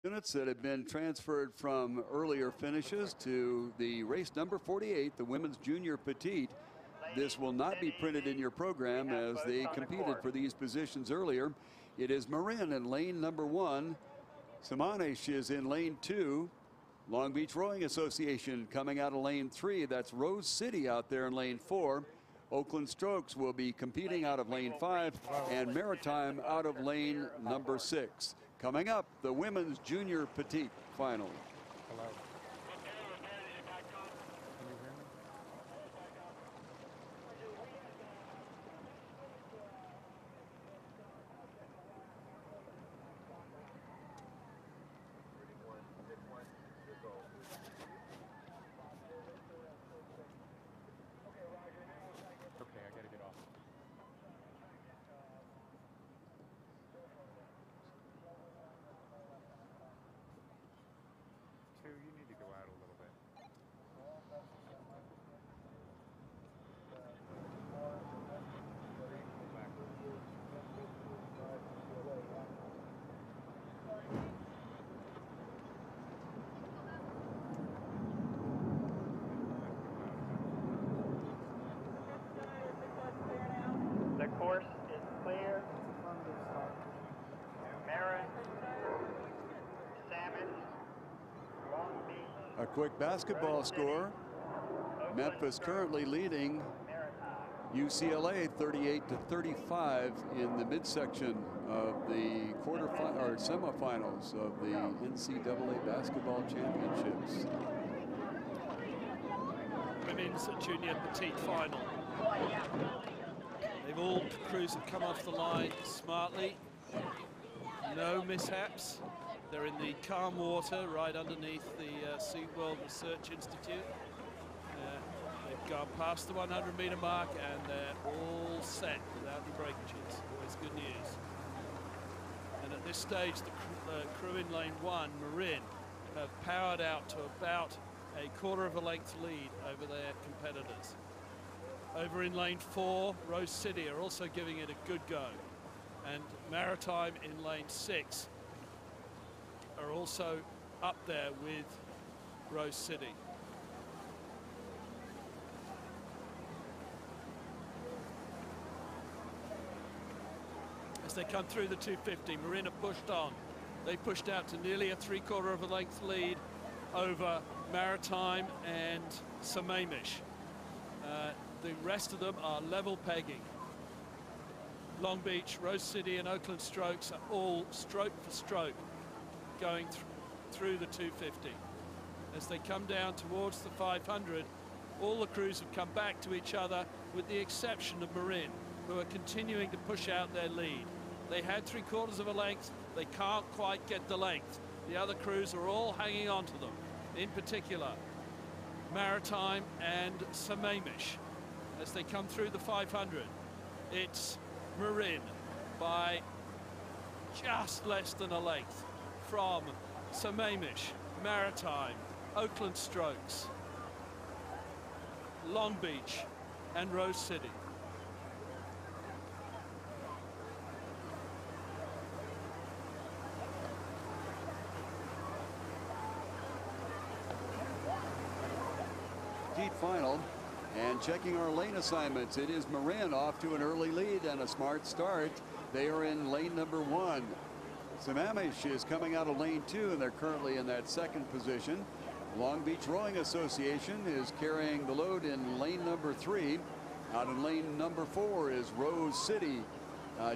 Units that have been transferred from earlier finishes to the race number 48, the women's junior petite. This will not be printed in your program as they competed for these positions earlier. It is Marin in lane number 1. Sammamish is in lane 2. Long Beach Rowing Association coming out of lane 3. That's Rose City out there in lane 4. Oakland Strokes will be competing out of lane 5, and Maritime out of lane number 6. Coming up, the women's junior petite final. Hello. Okay, I gotta get off. Two, you need to go out a little bit. Go back. The course is clear. Marin, Sammamish, Long Beach. A quick basketball score. Memphis currently leading UCLA 38-35 in the midsection of the semifinals of the NCAA basketball championships. Women's junior petite final. All crews have come off the line smartly. No mishaps. They're in the calm water right underneath the SeaWorld Research Institute. They've gone past the 100-meter mark and they're all set without any breakages. Always good news. And at this stage, the crew in lane 1, Marin, have powered out to about a quarter of a length lead over their competitors. Over in lane 4, Rose City are also giving it a good go. And Maritime in lane 6 are also up there with Rose City. As they come through the 250, Marin have pushed on. They pushed out to nearly a three-quarter of a length lead over Maritime and Sammamish. The rest of them are level pegging. Long Beach, Rose City and Oakland Strokes are all stroke for stroke going through the 250. As they come down towards the 500, all the crews have come back to each other with the exception of Marin, who are continuing to push out their lead. They had three-quarters of a length. They can't quite get the length. The other crews are all hanging on to them, in particular Maritime and Sammamish. As they come through the 500, it's Marin by just less than a length from Sammamish, Maritime, Oakland Strokes, Long Beach and Rose City. Petite final. And checking our lane assignments, it is Marin off to an early lead and a smart start. They are in lane number 1. Sammamish is coming out of lane 2, and they're currently in that second position. Long Beach Rowing Association is carrying the load in lane number 3. Out in lane number 4 is Rose City,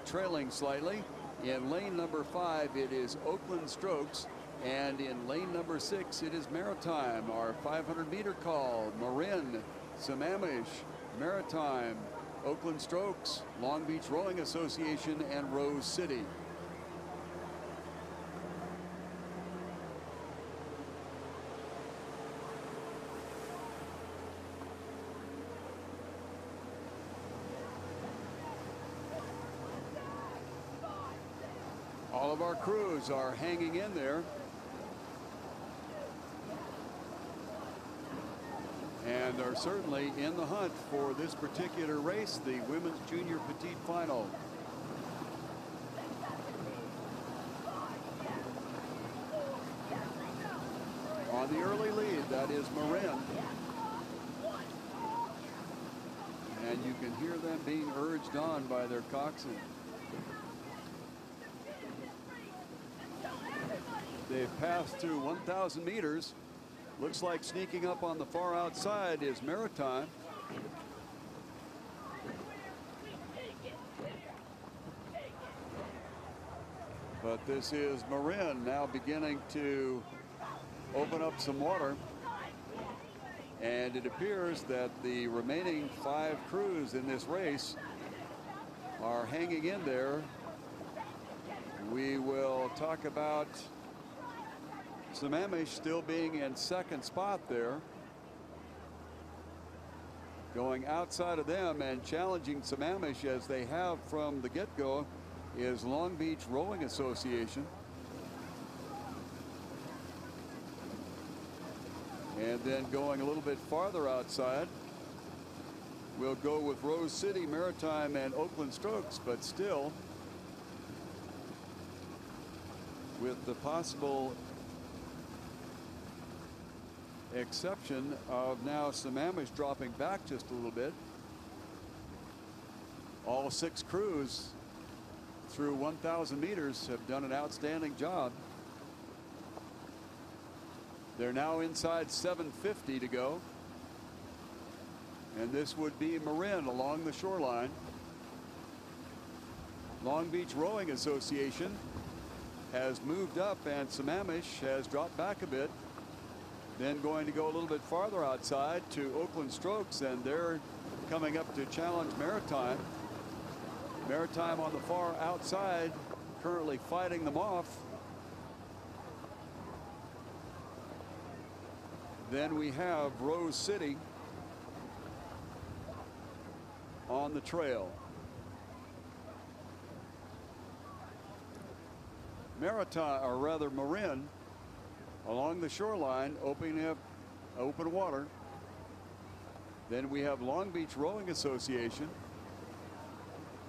trailing slightly. In lane number 5, it is Oakland Strokes. And in lane number 6, it is Maritime. Our 500-meter call, Marin, Sammamish, Maritime, Oakland Strokes, Long Beach Rowing Association, and Rose City. All of our crews are hanging in there. And are certainly in the hunt for this particular race, the women's junior petite final. the early lead. That is Marin. And you can hear them being urged on by their coxswain. They've passed through 1,000 meters. Looks like sneaking up on the far outside is Maritime. But this is Marin now beginning to open up some water. And it appears that the remaining 5 crews in this race are hanging in there. We will talk about Sammamish still being in second spot there. Going outside of them and challenging Sammamish as they have from the get-go is Long Beach Rowing Association. And then going a little bit farther outside, we'll go with Rose City, Maritime, and Oakland Strokes, but still with the possible exception of now Sammamish dropping back just a little bit. All 6 crews through 1,000 meters have done an outstanding job. They're now inside 750 to go. And this would be Marin along the shoreline. Long Beach Rowing Association has moved up and Sammamish has dropped back a bit. Then going to go a little bit farther outside to Oakland Strokes, and they're coming up to challenge Maritime. Maritime on the far outside, currently fighting them off. Then we have Rose City on the trail. Maritime, or rather Marin, along the shoreline, opening up open water. Then we have Long Beach Rowing Association.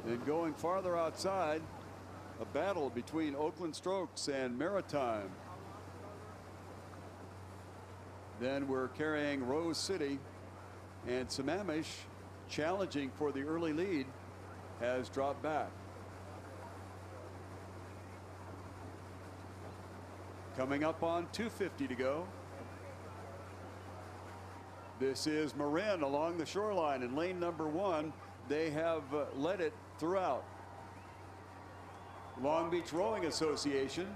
Then going farther outside, a battle between Oakland Strokes and Maritime. Then we're carrying Rose City, and Sammamish, challenging for the early lead, has dropped back. Coming up on 250 to go. This is Marin along the shoreline in lane number 1. They have led it throughout. Long Beach Rowing Association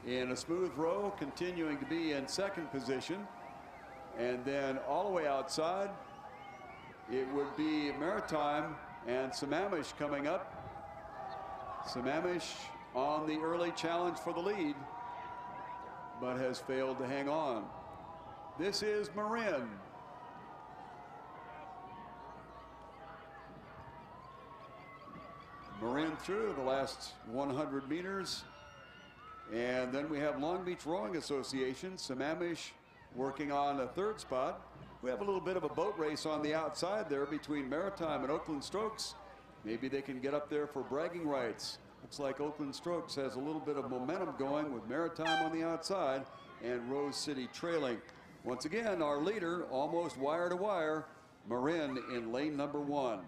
in a smooth row, continuing to be in second position. And then all the way outside, it would be Maritime and Sammamish coming up. Sammamish on the early challenge for the lead, but has failed to hang on. This is Marin. Marin through the last 100 meters. And then we have Long Beach Rowing Association, Sammamish working on a third spot. We have a little bit of a boat race on the outside there between Maritime and Oakland Strokes. Maybe they can get up there for bragging rights. Looks like Oakland Strokes has a little bit of momentum going with Maritime on the outside and Rose City trailing. Once again, our leader almost wire to wire, Marin in lane number 1.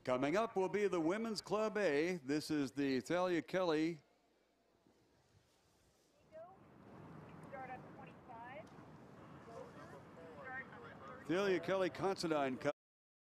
Coming up will be the Women's Club A. This is the Thalia Kelly. Start at 25. Thalia Kelly Considine Cup.